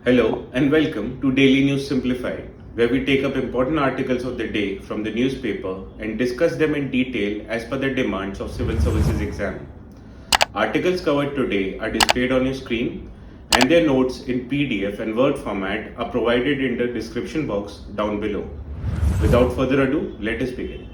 Hello and welcome to Daily News Simplified, where we take up important articles of the day from the newspaper and discuss them in detail as per the demands of Civil Services exam. Articles covered today are displayed on your screen and their notes in PDF and Word format are provided in the description box down below. Without further ado, let us begin.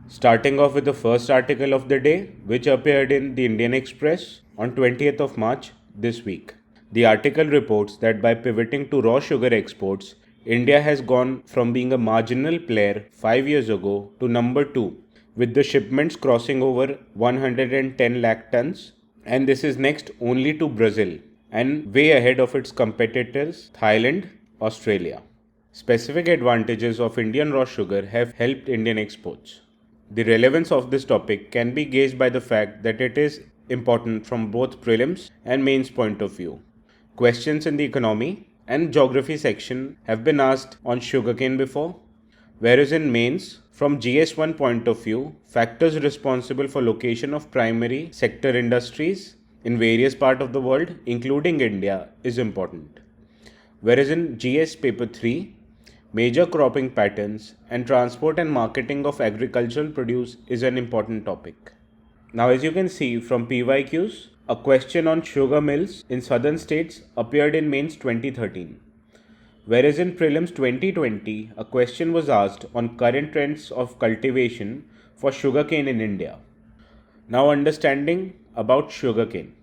Starting off with the first article of the day, which appeared in the Indian Express on 20th of March this week. The article reports that by pivoting to raw sugar exports, India has gone from being a marginal player 5 years ago to number 2, with the shipments crossing over 110 lakh tons, and this is next only to Brazil and way ahead of its competitors Thailand, Australia. Specific advantages of Indian raw sugar have helped Indian exports. The relevance of this topic can be gauged by the fact that it is important from both prelims and mains point of view. Questions in the economy and geography section have been asked on sugarcane before, whereas in mains, from GS1 point of view, factors responsible for location of primary sector industries in various parts of the world, including India, is important. Whereas in GS paper 3, major cropping patterns and transport and marketing of agricultural produce is an important topic. Now, as you can see from PYQs, a question on sugar mills in southern states appeared in mains 2013. Whereas in prelims 2020, a question was asked on current trends of cultivation for sugarcane in India. Now, understanding about sugarcane.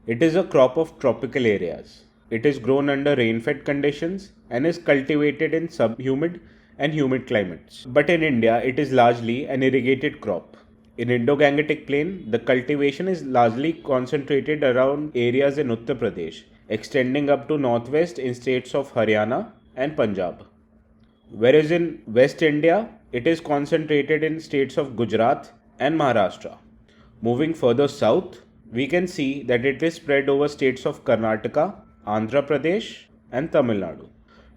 It is a crop of tropical areas. It is grown under rain-fed conditions and is cultivated in subhumid and humid climates. But in India, it is largely an irrigated crop. In Indo-Gangetic Plain, the cultivation is largely concentrated around areas in Uttar Pradesh, extending up to northwest in states of Haryana and Punjab. Whereas in West India, it is concentrated in states of Gujarat and Maharashtra. Moving further south, we can see that it is spread over states of Karnataka, Andhra Pradesh and Tamil Nadu.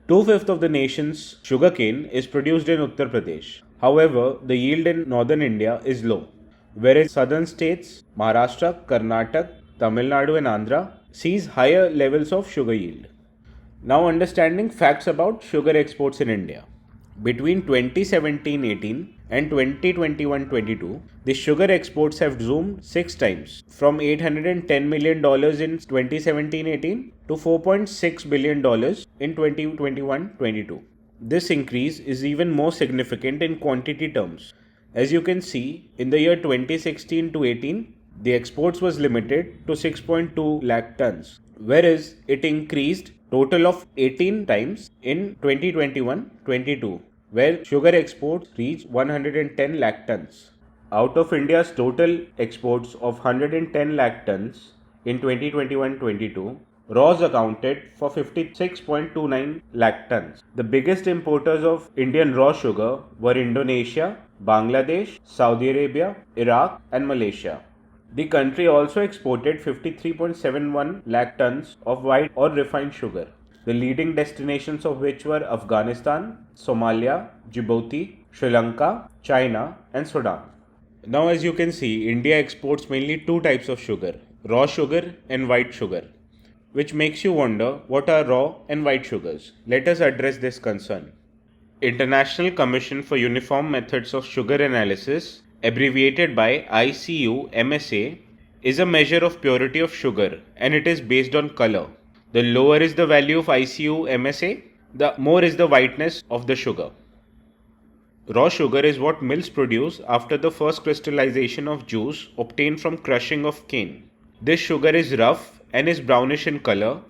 2/5 of the nation's sugarcane is produced in Uttar Pradesh. However, the yield in northern India is low, whereas southern states Maharashtra, Karnataka, Tamil Nadu and Andhra sees higher levels of sugar yield. Now understanding facts about sugar exports in India. Between 2017-18 and 2021-22, the sugar exports have zoomed 6 times from $810 million in 2017-18 to $4.6 billion in 2021-22. This increase is even more significant in quantity terms. As you can see, in the year 2016-18, the exports was limited to 6.2 lakh tons, whereas it increased total of 18 times in 2021-22. Where sugar exports reached 110 lakh tons. Out of India's total exports of 110 lakh tons in 2021-22, Raus accounted for 56.29 lakh tons. The biggest importers of Indian raw sugar were Indonesia, Bangladesh, Saudi Arabia, Iraq and Malaysia. The country also exported 53.71 lakh tons of white or refined sugar, the leading destinations of which were Afghanistan, Somalia, Djibouti, Sri Lanka, China and Sudan. Now as you can see, India exports mainly two types of sugar, raw sugar and white sugar, which makes you wonder what are raw and white sugars. Let us address this concern. International Commission for Uniform Methods of Sugar Analysis, abbreviated by ICU-MSA, is a measure of purity of sugar and it is based on color. The lower is the value of ICU-MSA, the more is the whiteness of the sugar. Raw sugar is what mills produce after the first crystallization of juice obtained from crushing of cane. This sugar is rough and is brownish in color,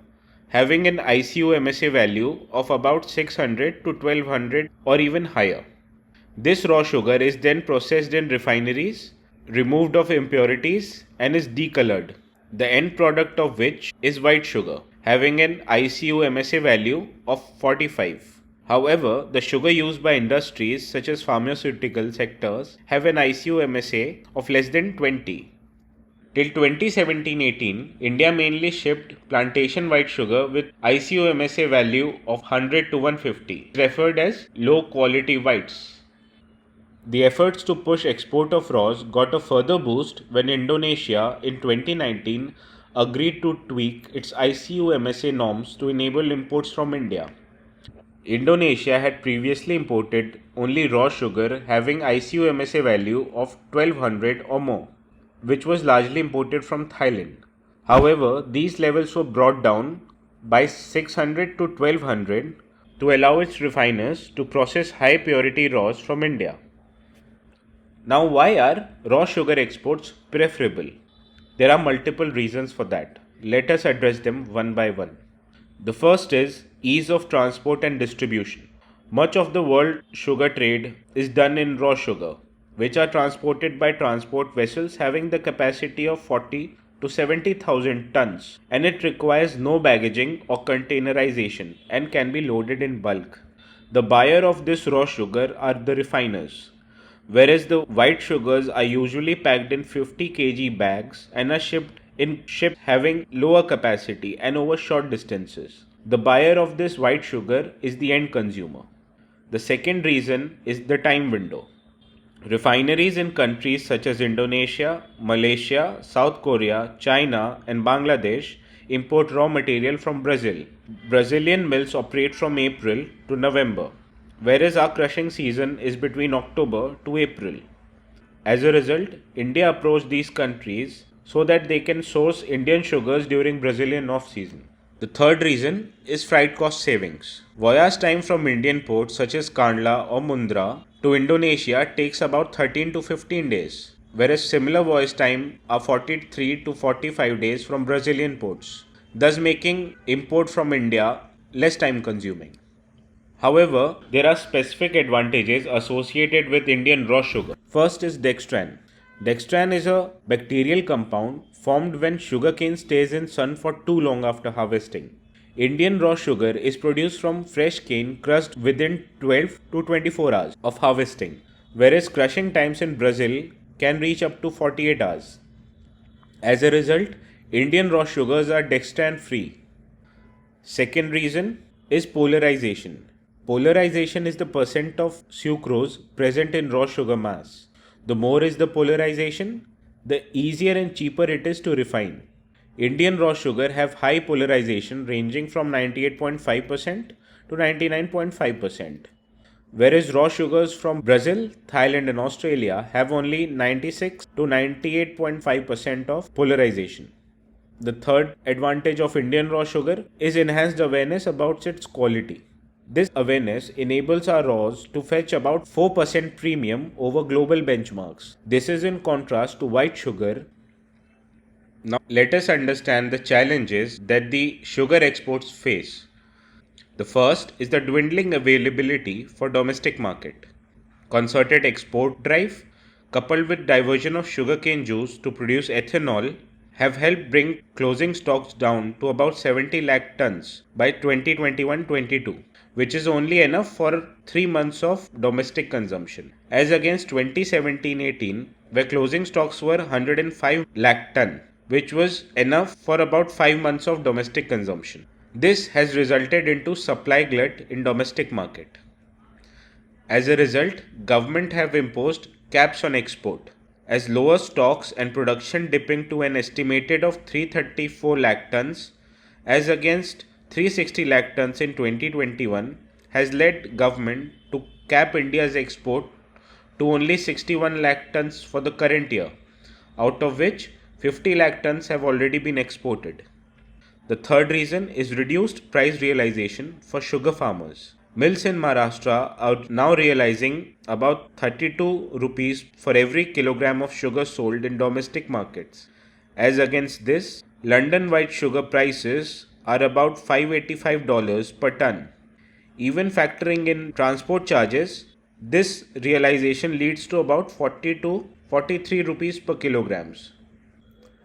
having an ICU-MSA value of about 600 to 1200 or even higher. This raw sugar is then processed in refineries, removed of impurities and is decolored, the end product of which is white sugar, having an ICU-MSA value of 45. However, the sugar used by industries such as pharmaceutical sectors have an ICU-MSA of less than 20. Till 2017-18, India mainly shipped plantation white sugar with ICU-MSA value of 100 to 150, referred as low quality whites. The efforts to push export of raws got a further boost when Indonesia in 2019 agreed to tweak its ICU-MSA norms to enable imports from India. Indonesia had previously imported only raw sugar having ICU-MSA value of 1200 or more, which was largely imported from Thailand. However, these levels were brought down by 600 to 1200 to allow its refiners to process high purity raws from India. Now, why are raw sugar exports preferable? There are multiple reasons for that. Let us address them one by one. The first is ease of transport and distribution. Much of the world sugar trade is done in raw sugar, which are transported by transport vessels having the capacity of 40 to 70,000 tons, and it requires no baggaging or containerization and can be loaded in bulk. The buyer of this raw sugar are the refiners, whereas the white sugars are usually packed in 50 kg bags and are shipped in ships having lower capacity and over short distances. The buyer of this white sugar is the end consumer. The second reason is the time window. Refineries in countries such as Indonesia, Malaysia, South Korea, China, and Bangladesh import raw material from Brazil. Brazilian mills operate from April to November, whereas our crushing season is between October to April. As a result, India approached these countries so that they can source Indian sugars during Brazilian off-season. The third reason is freight cost savings. Voyage time from Indian ports such as Kandla or Mundra to Indonesia takes about 13 to 15 days, whereas similar voyage time are 43 to 45 days from Brazilian ports, thus making import from India less time consuming. However, there are specific advantages associated with Indian raw sugar. First is dextran. Dextran is a bacterial compound formed when sugarcane stays in sun for too long after harvesting. Indian raw sugar is produced from fresh cane crushed within 12 to 24 hours of harvesting, whereas crushing times in Brazil can reach up to 48 hours. As a result, Indian raw sugars are dextran free. Second reason is polarization. Polarization is the percent of sucrose present in raw sugar mass. The more is the polarization, the easier and cheaper it is to refine. Indian raw sugar have high polarization ranging from 98.5% to 99.5%, whereas raw sugars from Brazil, Thailand and Australia have only 96 to 98.5% of polarization. The third advantage of Indian raw sugar is enhanced awareness about its quality. This awareness enables our raws to fetch about 4% premium over global benchmarks. This is in contrast to white sugar. Now, let us understand the challenges that the sugar exports face. The first is the dwindling availability for domestic market. Concerted export drive, coupled with diversion of sugarcane juice to produce ethanol, have helped bring closing stocks down to about 70 lakh tons by 2021-22, which is only enough for 3 months of domestic consumption, as against 2017-18, where closing stocks were 105 lakh ton, which was enough for about 5 months of domestic consumption. This has resulted into supply glut in domestic market. As a result, government have imposed caps on export, as lower stocks and production dipping to an estimated of 334 lakh tons as against 360 lakh tons in 2021 has led government to cap India's export to only 61 lakh tons for the current year, out of which 50 lakh tons have already been exported. The third reason is reduced price realization for sugar farmers. Mills in Maharashtra are now realizing about 32 rupees for every kilogram of sugar sold in domestic markets. As against this, London white sugar prices are about $585 per ton. Even factoring in transport charges, this realization leads to about 40 to 43 rupees per kilograms.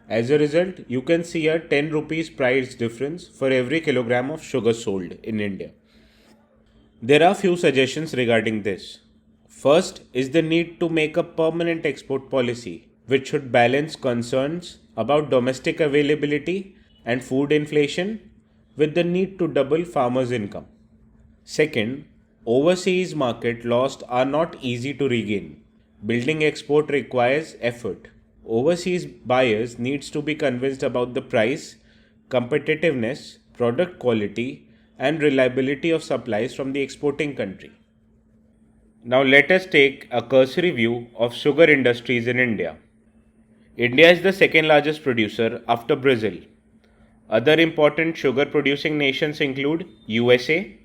As a result, you can see a 10 rupees price difference for every kilogram of sugar sold in India. There are few suggestions regarding this. First is the need to make a permanent export policy, which should balance concerns about domestic availability and food inflation with the need to double farmers' income. Second, overseas market lost are not easy to regain. Building export requires effort. Overseas buyers needs to be convinced about the price, competitiveness, product quality, and reliability of supplies from the exporting country. Now let us take a cursory view of sugar industries in India. India is the second largest producer after Brazil. Other important sugar producing nations include USA,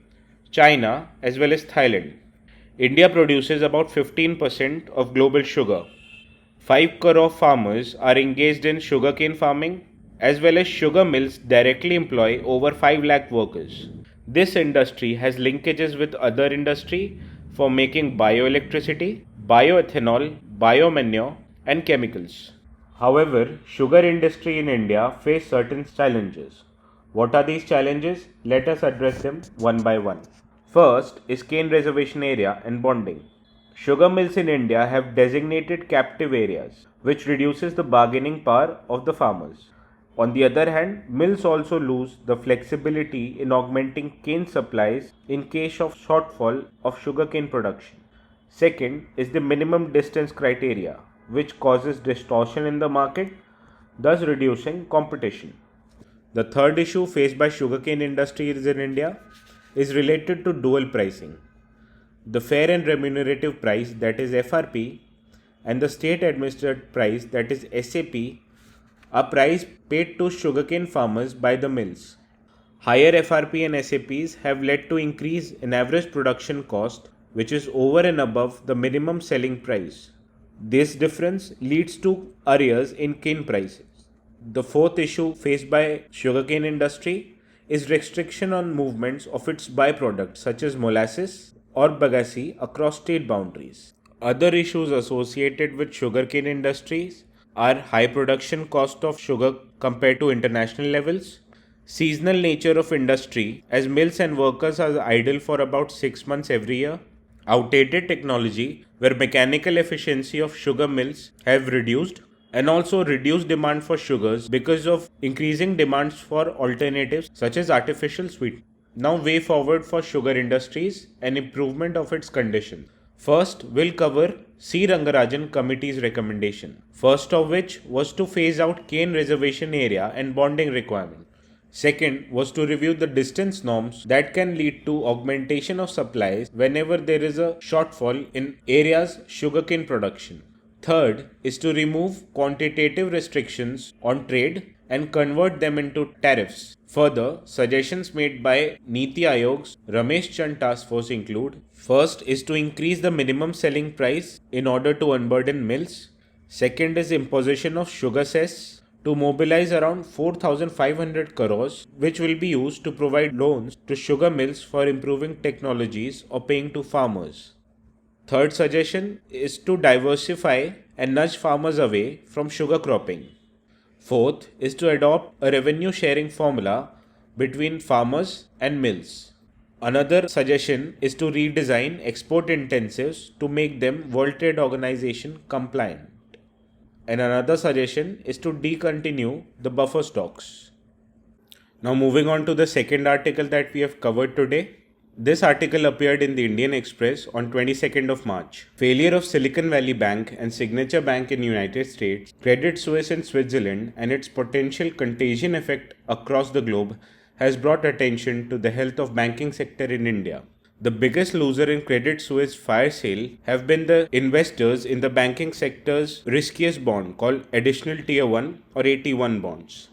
China, as well as Thailand. India produces about 15% of global sugar. 5 crore farmers are engaged in sugarcane farming, as well as sugar mills directly employ over 5 lakh workers. This industry has linkages with other industry for making bioelectricity, bioethanol, biomanure, and chemicals. However, sugar industry in India face certain challenges. What are these challenges? Let us address them one by one. First is cane reservation area and bonding. Sugar mills in India have designated captive areas, which reduces the bargaining power of the farmers. On the other hand, mills also lose the flexibility in augmenting cane supplies in case of shortfall of sugarcane production. Second is the minimum distance criteria, which causes distortion in the market, thus reducing competition. The third issue faced by sugarcane industries in India is related to dual pricing. The fair and remunerative price, that is FRP, and the state administered price, that is SAP, are price paid to sugarcane farmers by the mills. Higher FRP and SAPs have led to increase in average production cost, which is over and above the minimum selling price. This difference leads to arrears in cane prices. The fourth issue faced by sugarcane industry is restriction on movements of its byproducts such as molasses or bagasse across state boundaries. Other issues associated with sugarcane industries are high production cost of sugar compared to international levels, seasonal nature of industry as mills and workers are idle for about 6 months every year, outdated technology where mechanical efficiency of sugar mills have reduced, and also reduced demand for sugars because of increasing demands for alternatives such as artificial sweeteners. Now way forward for sugar industries and improvement of its condition. First, we'll cover C. Rangarajan Committee's recommendation. First of which was to phase out cane reservation area and bonding requirement. Second was to review the distance norms that can lead to augmentation of supplies whenever there is a shortfall in area's sugarcane production. Third is to remove quantitative restrictions on trade and convert them into tariffs. Further, suggestions made by Niti Aayog's Ramesh Chand task force include: first is to increase the minimum selling price in order to unburden mills. Second is imposition of sugar cess to mobilize around 4,500 crores, which will be used to provide loans to sugar mills for improving technologies or paying to farmers. Third suggestion is to diversify and nudge farmers away from sugar cropping. Fourth is to adopt a revenue sharing formula between farmers and mills. Another suggestion is to redesign export intensives to make them World Trade Organization compliant. And another suggestion is to decontinue the buffer stocks. Now moving on to the second article that we have covered today. This article appeared in the Indian Express on 22nd of March. Failure of Silicon Valley Bank and Signature Bank in United States, Credit Suisse in Switzerland, and its potential contagion effect across the globe has brought attention to the health of banking sector in India. The biggest loser in Credit Suisse fire sale have been the investors in the banking sector's riskiest bond called Additional Tier 1 or AT1 bonds.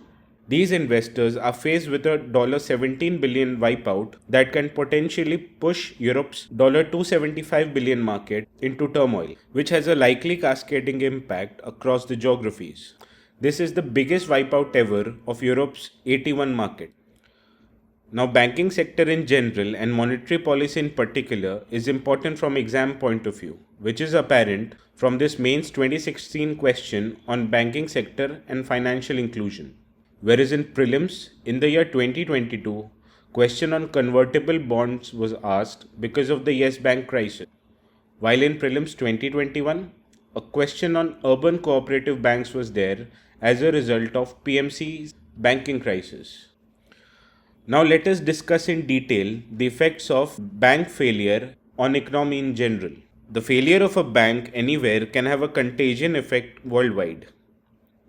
These investors are faced with a $17 billion wipeout that can potentially push Europe's $275 billion market into turmoil, which has a likely cascading impact across the geographies. This is the biggest wipeout ever of Europe's AT1 market. Now, banking sector in general and monetary policy in particular is important from exam point of view, which is apparent from this mains 2016 question on banking sector and financial inclusion. Whereas in prelims, in the year 2022, question on convertible bonds was asked because of the Yes Bank crisis. While in prelims 2021, a question on urban cooperative banks was there as a result of PMC's banking crisis. Now let us discuss in detail the effects of bank failure on economy in general. The failure of a bank anywhere can have a contagion effect worldwide.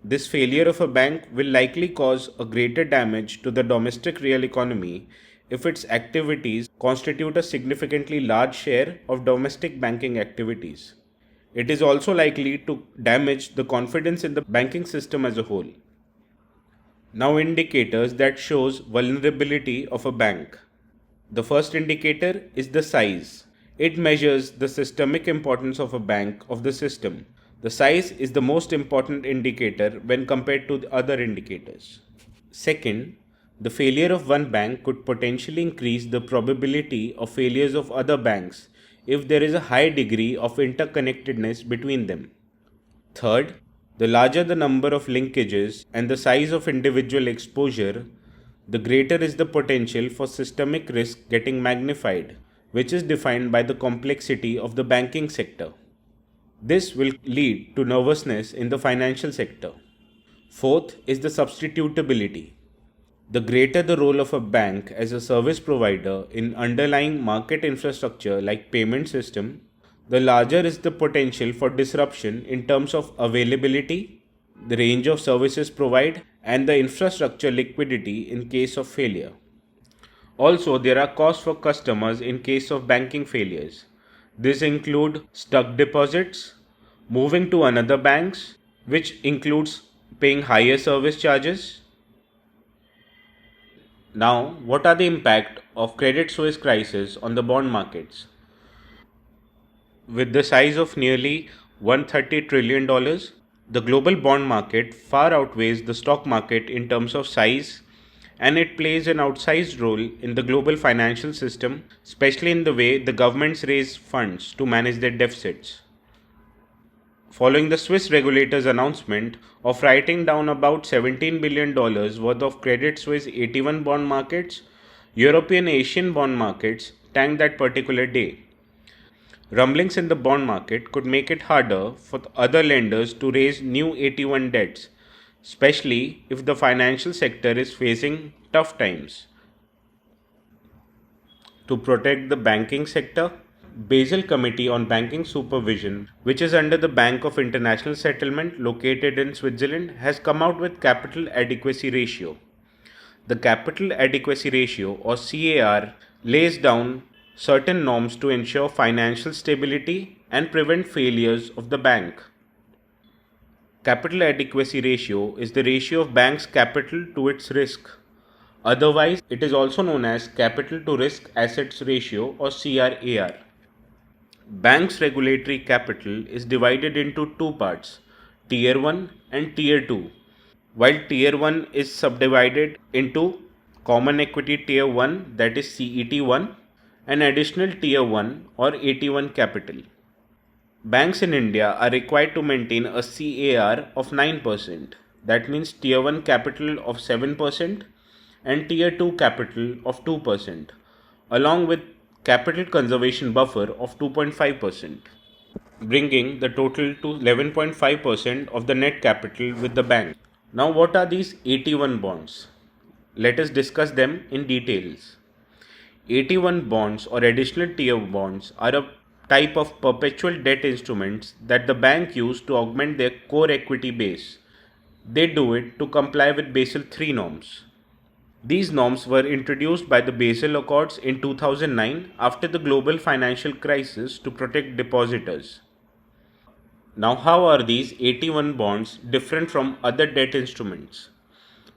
This failure of a bank will likely cause a greater damage to the domestic real economy if its activities constitute a significantly large share of domestic banking activities. It is also likely to damage the confidence in the banking system as a whole. Now, indicators that shows vulnerability of a bank. The first indicator is the size. It measures the systemic importance of a bank of the system. The size is the most important indicator when compared to the other indicators. Second, the failure of one bank could potentially increase the probability of failures of other banks if there is a high degree of interconnectedness between them. Third, the larger the number of linkages and the size of individual exposure, the greater is the potential for systemic risk getting magnified, which is defined by the complexity of the banking sector. This will lead to nervousness in the financial sector. Fourth is the substitutability. The greater the role of a bank as a service provider in underlying market infrastructure like payment system, the larger is the potential for disruption in terms of availability, the range of services provided, and the infrastructure liquidity in case of failure. Also, there are costs for customers in case of banking failures. These include stuck deposits, moving to another banks, which includes paying higher service charges. Now, what are the impact of Credit Suisse crisis on the bond markets? With the size of nearly $130 trillion, the global bond market far outweighs the stock market in terms of size, and it plays an outsized role in the global financial system, especially in the way the governments raise funds to manage their deficits. Following the Swiss regulator's announcement of writing down about $17 billion worth of Credit Suisse AT1 bond markets, European Asian bond markets tanked that particular day. Rumblings in the bond market could make it harder for other lenders to raise new AT1 debts, especially if the financial sector is facing tough times. To protect the banking sector, Basel Committee on Banking Supervision, which is under the Bank of International Settlement located in Switzerland, has come out with Capital Adequacy Ratio. The Capital Adequacy Ratio, or CAR, lays down certain norms to ensure financial stability and prevent failures of the bank. Capital Adequacy Ratio is the ratio of bank's capital to its risk. Otherwise, it is also known as Capital to Risk Assets Ratio, or CRAR. Bank's regulatory capital is divided into two parts, Tier 1 and Tier 2. While Tier 1 is subdivided into Common Equity Tier 1, that is CET1, and additional Tier 1 or AT1 capital. Banks in India are required to maintain a CAR of 9%, that means Tier 1 capital of 7% and Tier 2 capital of 2%, along with capital conservation buffer of 2.5%, bringing the total to 11.5% of the net capital with the bank. Now, what are these AT1 bonds? Let us discuss them in details. AT1 bonds or additional tier bonds are a type of perpetual debt instruments that the bank use to augment their core equity base. They do it to comply with Basel III norms. These norms were introduced by the Basel Accords in 2009 after the global financial crisis to protect depositors. Now, how are these AT1 bonds different from other debt instruments?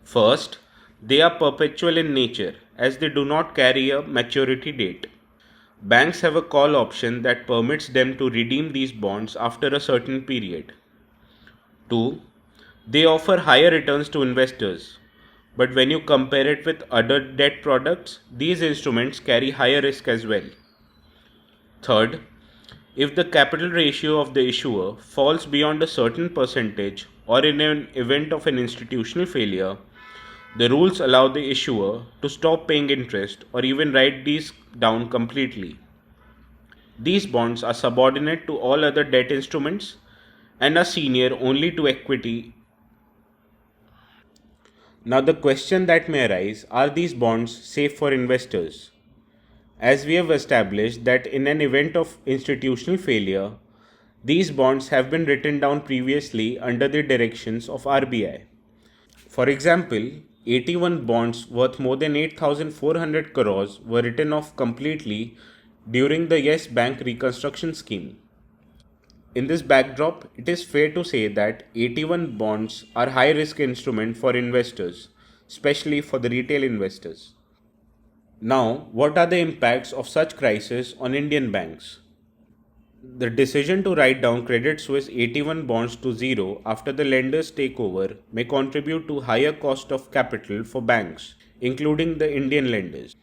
First, they are perpetual in nature as they do not carry a maturity date. Banks have a call option that permits them to redeem these bonds after a certain period. 2. They offer higher returns to investors. But when you compare it with other debt products, these instruments carry higher risk as well. Third, if the capital ratio of the issuer falls beyond a certain percentage or in an event of an institutional failure, the rules allow the issuer to stop paying interest or even write these down completely. These bonds are subordinate to all other debt instruments and are senior only to equity. Now, the question that may arise, are these bonds safe for investors? As we have established that in an event of institutional failure, These bonds have been written down previously under the directions of RBI. For example, 81 bonds worth more than 8,400 crores were written off completely during the Yes Bank reconstruction scheme. In this backdrop, it is fair to say that 81 bonds are high risk instrument for investors, especially for the retail investors. Now, what are the impacts of such crisis on Indian banks? The decision to write down Credit Suisse 81 bonds to zero after the lender's takeover may contribute to higher cost of capital for banks, including the Indian lenders,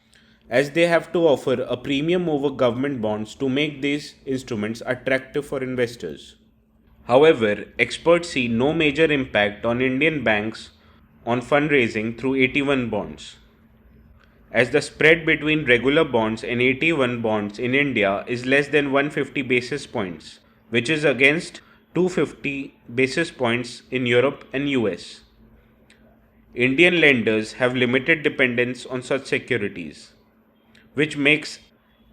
as they have to offer a premium over government bonds to make these instruments attractive for investors. However, experts see no major impact on Indian banks on fundraising through 81 bonds, as the spread between regular bonds and 81 bonds in India is less than 150 basis points, which is against 250 basis points in Europe and US. Indian lenders have limited dependence on such securities, which makes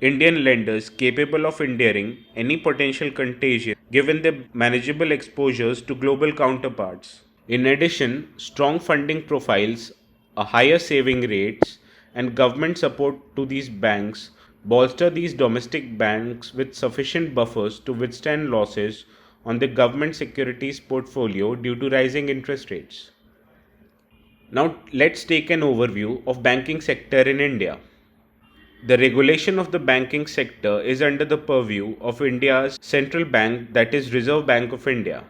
Indian lenders capable of enduring any potential contagion given their manageable exposures to global counterparts. In addition, strong funding profiles, a higher saving rates, and government support to these banks bolster these domestic banks with sufficient buffers to withstand losses on the government securities portfolio due to rising interest rates. Now let's take an overview of banking sector in India. The regulation of the banking sector is under the purview of India's central bank, that is Reserve Bank of India,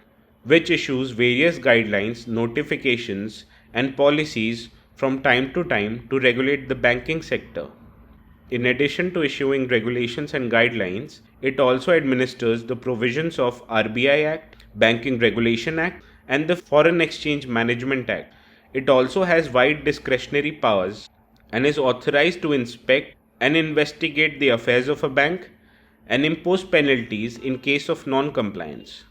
which issues various guidelines, notifications and policies from time to time to regulate the banking sector. In addition to issuing regulations and guidelines, it also administers the provisions of RBI Act, Banking Regulation Act and the Foreign Exchange Management Act. It also has wide discretionary powers and is authorized to inspect and investigate the affairs of a bank and impose penalties in case of non-compliance.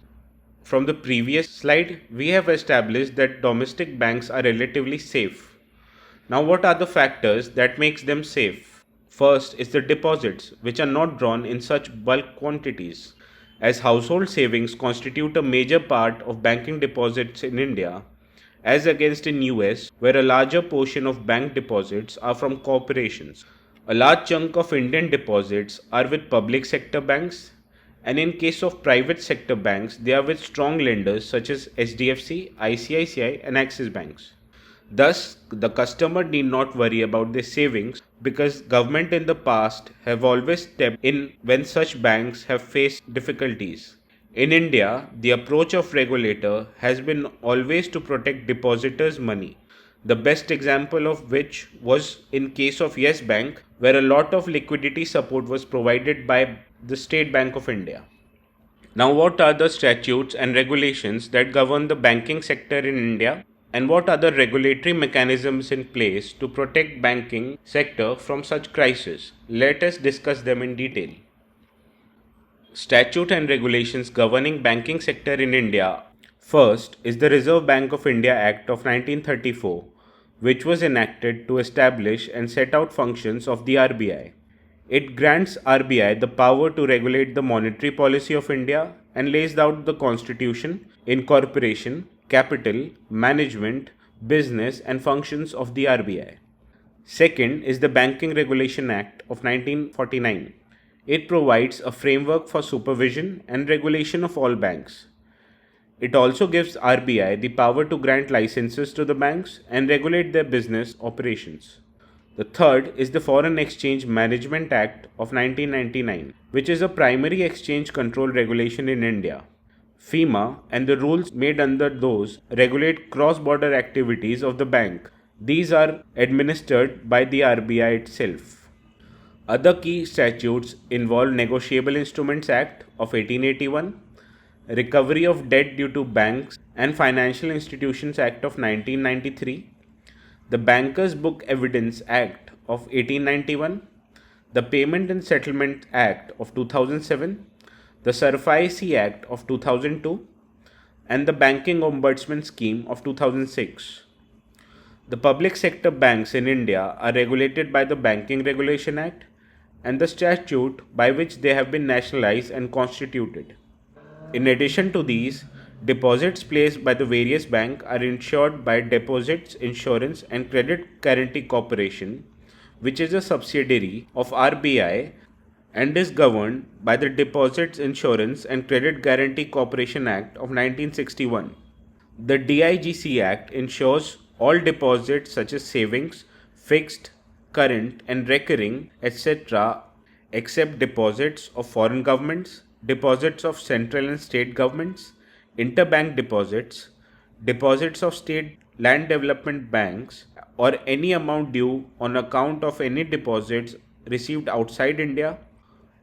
From the previous slide, we have established that domestic banks are relatively safe. Now, what are the factors that makes them safe? First is the deposits, which are not drawn in such bulk quantities, as household savings constitute a major part of banking deposits in India, as against in US, where a larger portion of bank deposits are from corporations. A large chunk of Indian deposits are with public sector banks, and in case of private sector banks, they are with strong lenders such as SDFC, ICICI and Axis banks. Thus, the customer need not worry about their savings because government in the past have always stepped in when such banks have faced difficulties. In India, the approach of regulator has been always to protect depositors' money. The best example of which was in case of Yes Bank, where a lot of liquidity support was provided by the State Bank of India. Now, what are the statutes and regulations that govern the banking sector in India? And what are the regulatory mechanisms in place to protect banking sector from such crisis? Let us discuss them in detail. Statute and regulations governing banking sector in India. First is the Reserve Bank of India Act of 1934, which was enacted to establish and set out functions of the RBI. It grants RBI the power to regulate the monetary policy of India and lays out the constitution, incorporation, capital, management, business and functions of the RBI. Second is the Banking Regulation Act of 1949. It provides a framework for supervision and regulation of all banks. It also gives RBI the power to grant licenses to the banks and regulate their business operations. The third is the Foreign Exchange Management Act of 1999, which is a primary exchange control regulation in India. FEMA and the rules made under those regulate cross-border activities of the bank. These are administered by the RBI itself. Other key statutes involve Negotiable Instruments Act of 1881, Recovery of Debt Due to Banks and Financial Institutions Act of 1993, the Bankers Book Evidence Act of 1891, the Payment and Settlement Act of 2007, the SARFAESI Act of 2002, and the Banking Ombudsman Scheme of 2006. The public sector banks in India are regulated by the Banking Regulation Act and the statute by which they have been nationalized and constituted. In addition to these, deposits placed by the various banks are insured by Deposits Insurance and Credit Guarantee Corporation, which is a subsidiary of RBI and is governed by the Deposits Insurance and Credit Guarantee Corporation Act of 1961. The DIGC Act ensures all deposits such as savings, fixed, current, and recurring, etc., except deposits of foreign governments, deposits of central and state governments, interbank deposits, deposits of state land development banks, or any amount due on account of any deposits received outside India,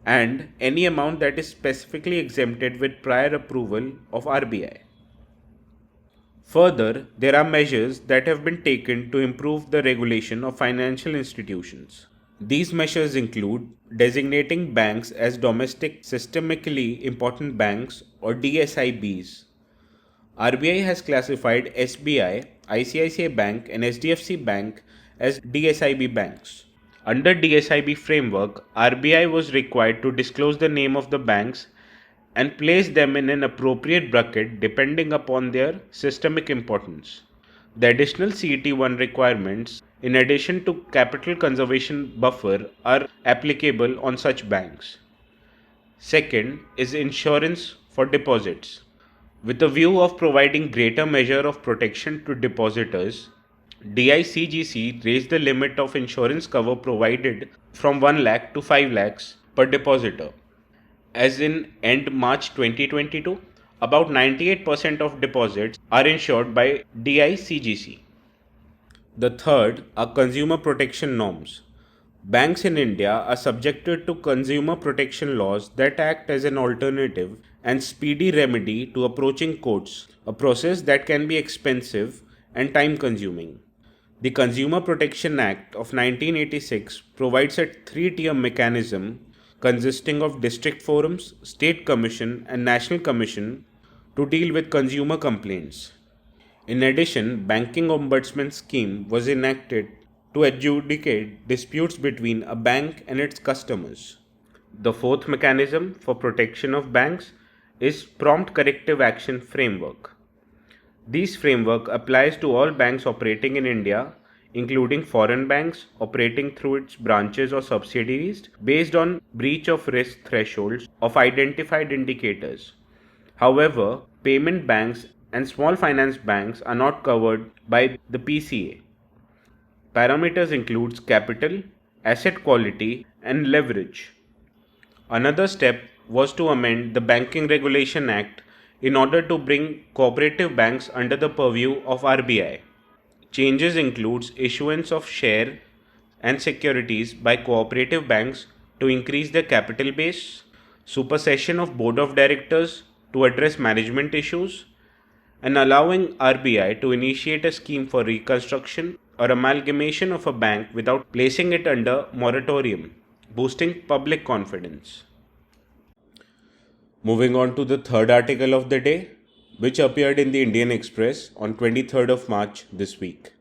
and any amount that is specifically exempted with prior approval of RBI. Further, there are measures that have been taken to improve the regulation of financial institutions. These measures include designating banks as domestic systemically important banks or DSIBs. RBI has classified SBI, ICICI Bank and HDFC Bank as DSIB banks. Under DSIB framework, RBI was required to disclose the name of the banks and place them in an appropriate bracket depending upon their systemic importance. The additional CET1 requirements, in addition to capital conservation buffer, are applicable on such banks. Second is insurance for deposits. With a view of providing greater measure of protection to depositors, DICGC raised the limit of insurance cover provided from 1 lakh to 5 lakhs per depositor. As in end March 2022, about 98% of deposits are insured by DICGC. The third are consumer protection norms. Banks in India are subjected to consumer protection laws that act as an alternative and speedy remedy to approaching courts, a process that can be expensive and time consuming. The Consumer Protection Act of 1986 provides a three-tier mechanism consisting of district forums, state commission, and national commission to deal with consumer complaints. In addition, Banking Ombudsman Scheme was enacted to adjudicate disputes between a bank and its customers. The fourth mechanism for protection of banks is Prompt Corrective Action Framework. This framework applies to all banks operating in India, including foreign banks operating through its branches or subsidiaries, based on breach of risk thresholds of identified indicators. However, payment banks and small finance banks are not covered by the PCA. Parameters includes capital, asset quality, and leverage. Another step was to amend the Banking Regulation Act in order to bring cooperative banks under the purview of RBI. Changes includes issuance of share and securities by cooperative banks to increase their capital base, supersession of board of directors to address management issues, and allowing RBI to initiate a scheme for reconstruction or amalgamation of a bank without placing it under moratorium, boosting public confidence. Moving on to the third article of the day, which appeared in the Indian Express on 23rd of March this week.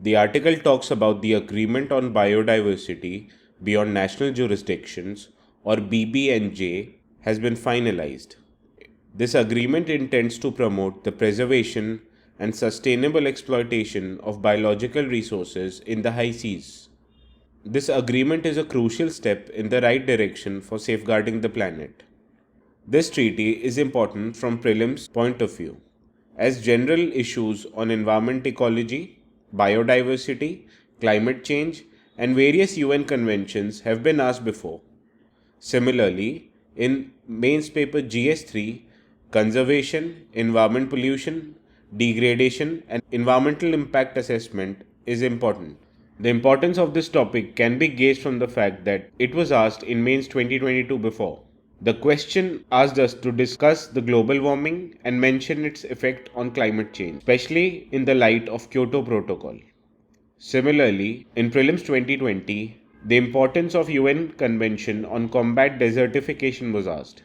The article talks about the Agreement on Biodiversity Beyond National Jurisdictions, or BBNJ, has been finalized. This agreement intends to promote the preservation and sustainable exploitation of biological resources in the high seas. This agreement is a crucial step in the right direction for safeguarding the planet. This treaty is important from prelims point of view, as general issues on environment ecology, biodiversity, climate change, and various UN conventions have been asked before. Similarly, in mains paper GS3, conservation, environment pollution, degradation, and environmental impact assessment is important. The importance of this topic can be gauged from the fact that it was asked in mains 2022 before. The question asked us to discuss the global warming and mention its effect on climate change, especially in the light of Kyoto Protocol. Similarly, in prelims 2020, the importance of UN Convention on Combat Desertification was asked.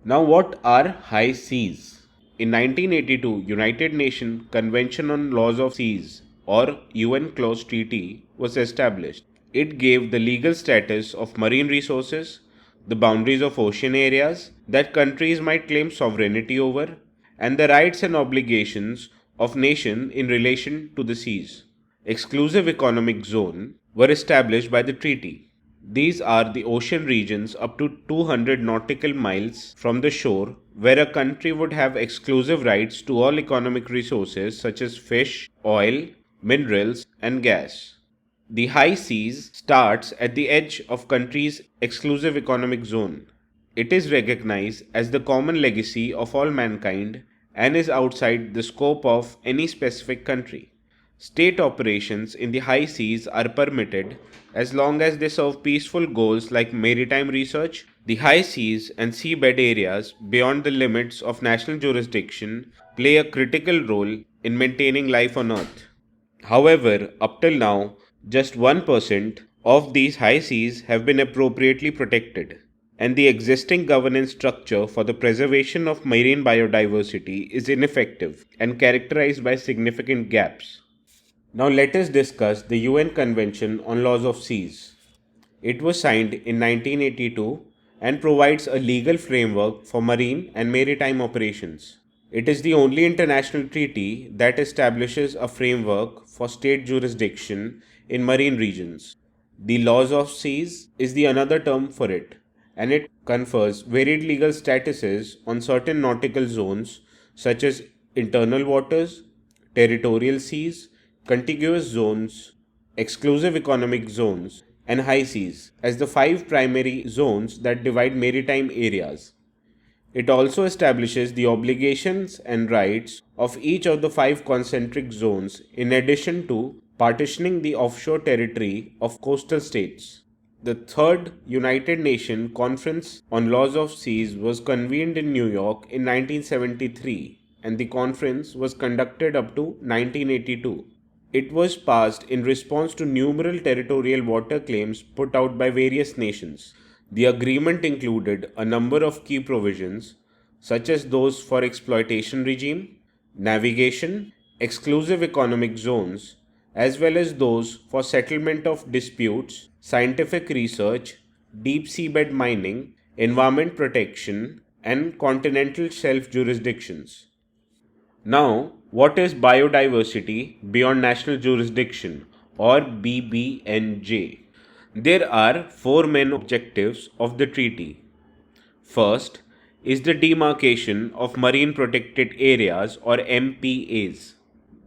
Now, what are high seas? In 1982, United Nations Convention on Laws of Seas, or UN Clause Treaty, was established. It gave the legal status of marine resources, the boundaries of ocean areas that countries might claim sovereignty over, and the rights and obligations of nations in relation to the seas. Exclusive economic zone were established by the treaty. These are the ocean regions up to 200 nautical miles from the shore where a country would have exclusive rights to all economic resources such as fish, oil, minerals, and gas. The high seas starts at the edge of country's exclusive economic zone. It is recognized as the common legacy of all mankind and is outside the scope of any specific country. State operations in the high seas are permitted as long as they serve peaceful goals like maritime research. The high seas and seabed areas beyond the limits of national jurisdiction play a critical role in maintaining life on Earth. However, up till now, just 1% of these high seas have been appropriately protected, and the existing governance structure for the preservation of marine biodiversity is ineffective and characterized by significant gaps. Now, let us discuss the UN Convention on Laws of Seas. It was signed in 1982 and provides a legal framework for marine and maritime operations. It is the only international treaty that establishes a framework for state jurisdiction in marine regions. The laws of seas is the another term for it, and it confers varied legal statuses on certain nautical zones such as internal waters, territorial seas, contiguous zones, exclusive economic zones, and high seas as the five primary zones that divide maritime areas. It also establishes the obligations and rights of each of the five concentric zones in addition to partitioning the offshore territory of coastal states. The Third United Nations Conference on Laws of Seas was convened in New York in 1973, and the conference was conducted up to 1982. It was passed in response to numerous territorial water claims put out by various nations. The agreement included a number of key provisions, such as those for exploitation regime, navigation, exclusive economic zones, as well as those for settlement of disputes, scientific research, deep seabed mining, environment protection, and continental shelf jurisdictions. Now, what is biodiversity beyond national jurisdiction or BBNJ? There are four main objectives of the treaty. First is the demarcation of marine protected areas or MPAs.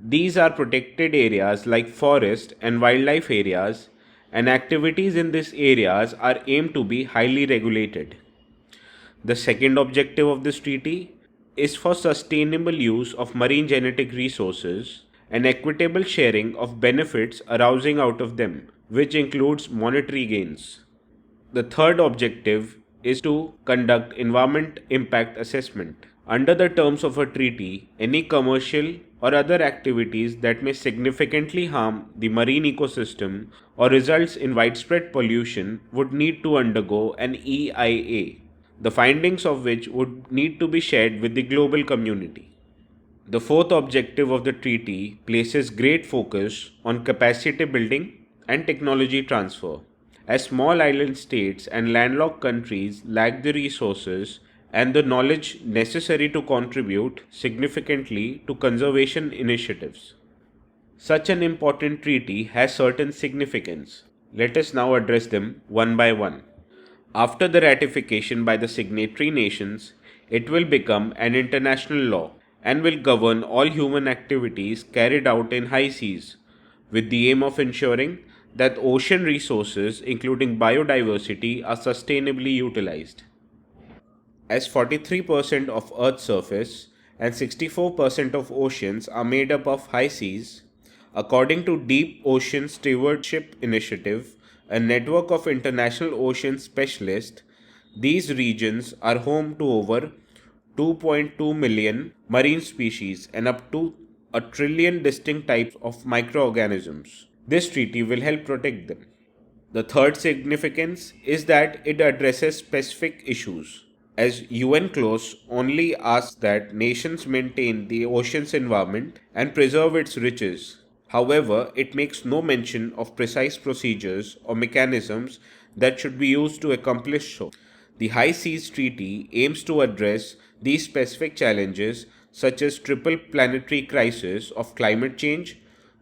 These are protected areas like forest and wildlife areas, and activities in these areas are aimed to be highly regulated. The second objective of this treaty is for sustainable use of marine genetic resources and equitable sharing of benefits arising out of them, which includes monetary gains. The third objective is to conduct environment impact assessment. Under the terms of a treaty, any commercial or other activities that may significantly harm the marine ecosystem or results in widespread pollution would need to undergo an EIA, the findings of which would need to be shared with the global community. The fourth objective of the treaty places great focus on capacity building and technology transfer, as small island states and landlocked countries lack the resources and the knowledge necessary to contribute significantly to conservation initiatives. Such an important treaty has certain significance. Let us now address them one by one. After the ratification by the signatory nations, it will become an international law and will govern all human activities carried out in high seas, with the aim of ensuring that ocean resources, including biodiversity, are sustainably utilized. As 43% of Earth's surface and 64% of oceans are made up of high seas, according to Deep Ocean Stewardship Initiative, a network of international ocean specialists, these regions are home to over 2.2 million marine species and up to a trillion distinct types of microorganisms. This treaty will help protect them. The third significance is that it addresses specific issues, as UN clause only asks that nations maintain the ocean's environment and preserve its riches. However, it makes no mention of precise procedures or mechanisms that should be used to accomplish so. The High Seas Treaty aims to address these specific challenges such as triple planetary crisis of climate change,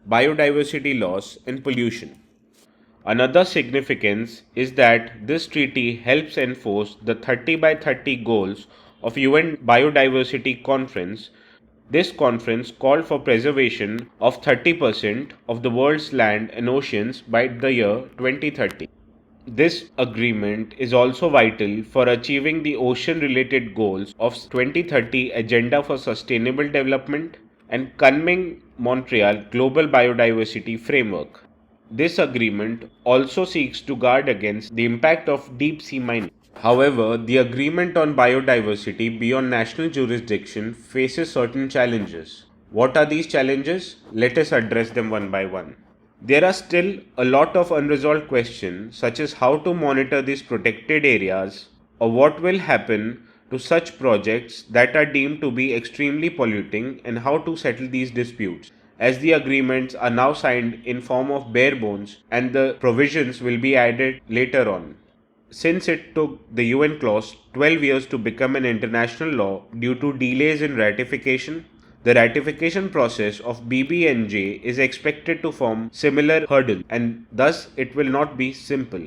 biodiversity loss, and pollution. Another significance is that this treaty helps enforce the 30 by 30 goals of UN Biodiversity Conference. This conference called for preservation of 30% of the world's land and oceans by the year 2030. This agreement is also vital for achieving the ocean-related goals of 2030 Agenda for Sustainable Development and Kunming-Montreal Global Biodiversity Framework. This agreement also seeks to guard against the impact of deep sea mining. However, the agreement on biodiversity beyond national jurisdiction faces certain challenges. What are these challenges? Let us address them one by one. There are still a lot of unresolved questions, such as how to monitor these protected areas or what will happen to such projects that are deemed to be extremely polluting and how to settle these disputes, as the agreements are now signed in form of bare bones and the provisions will be added later on. Since it took the UN clause 12 years to become an international law due to delays in ratification, the ratification process of BBNJ is expected to form similar hurdle and thus it will not be simple.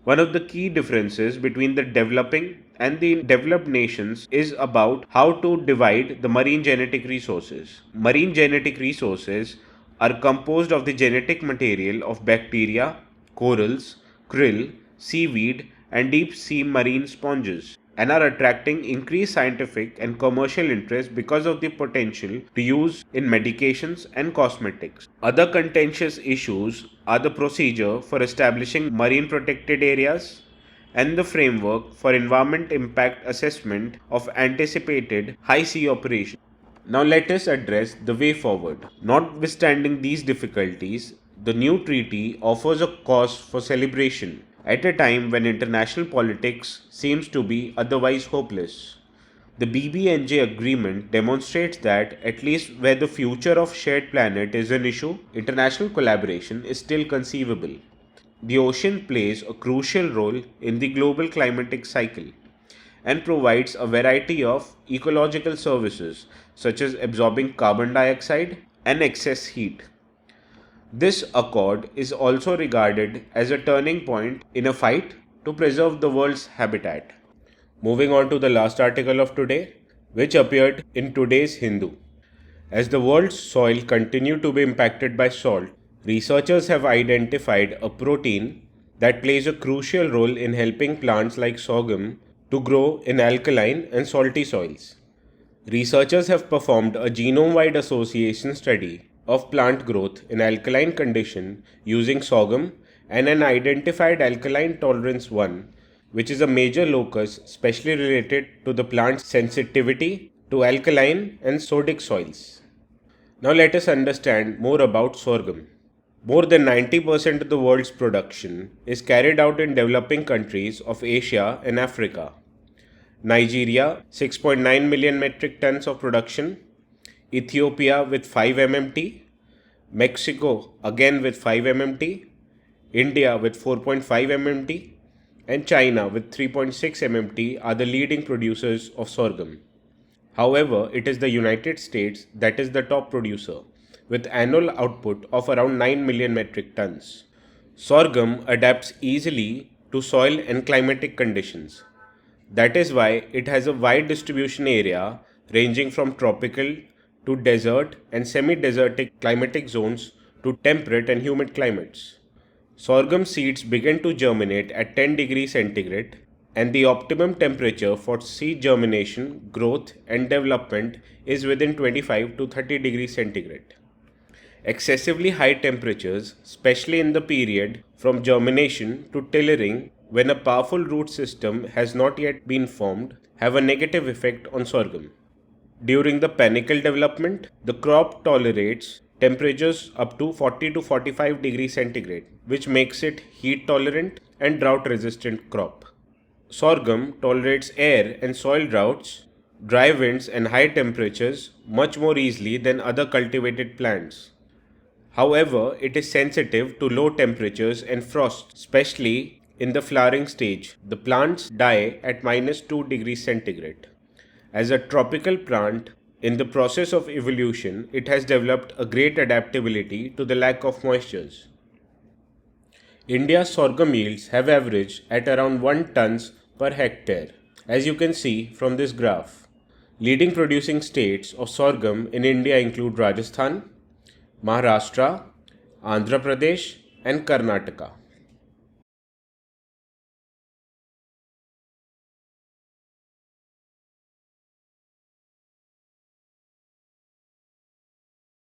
One of the key differences between the developing and the developed nations is about how to divide the marine genetic resources. Marine genetic resources are composed of the genetic material of bacteria, corals, krill, seaweed, and deep sea marine sponges, and are attracting increased scientific and commercial interest because of the potential to use in medications and cosmetics. Other contentious issues are the procedure for establishing marine protected areas and the framework for environment impact assessment of anticipated high sea operations. Now let us address the way forward. Notwithstanding these difficulties, the new treaty offers a cause for celebration at a time when international politics seems to be otherwise hopeless. The BBNJ agreement demonstrates that, at least where the future of shared planet is an issue, international collaboration is still conceivable. The ocean plays a crucial role in the global climatic cycle and provides a variety of ecological services such as absorbing carbon dioxide and excess heat. This accord is also regarded as a turning point in a fight to preserve the world's habitat. Moving on to the last article of today, which appeared in today's Hindu. As the world's soil continued to be impacted by salt, researchers have identified a protein that plays a crucial role in helping plants like sorghum to grow in alkaline and salty soils. Researchers have performed a genome-wide association study of plant growth in alkaline condition using sorghum and an identified alkaline tolerance 1, which is a major locus specially related to the plant's sensitivity to alkaline and sodic soils. Now let us understand more about sorghum. More than 90% of the world's production is carried out in developing countries of Asia and Africa. Nigeria, 6.9 million metric tons of production, Ethiopia with 5 MMT, Mexico again with 5 MMT, India with 4.5 MMT, and China with 3.6 MMT are the leading producers of sorghum. However, it is the United States that is the top producer, with annual output of around 9 million metric tons. Sorghum adapts easily to soil and climatic conditions. That is why it has a wide distribution area ranging from tropical to desert and semi-desertic climatic zones to temperate and humid climates. Sorghum seeds begin to germinate at 10 degrees centigrade, and the optimum temperature for seed germination, growth and development is within 25 to 30 degrees centigrade. Excessively high temperatures, especially in the period from germination to tillering when a powerful root system has not yet been formed, have a negative effect on sorghum. During the panicle development, the crop tolerates temperatures up to 40 to 45 degrees centigrade, which makes it heat tolerant and drought resistant crop. Sorghum tolerates air and soil droughts, dry winds and high temperatures much more easily than other cultivated plants. However, it is sensitive to low temperatures and frost, especially In the flowering stage, the plants die at -2 degrees centigrade. As a tropical plant, in the process of evolution, it has developed a great adaptability to the lack of moistures. India's sorghum yields have averaged at around 1 tons per hectare, as you can see from this graph. Leading producing states of sorghum in India include Rajasthan, Maharashtra, Andhra Pradesh, and Karnataka.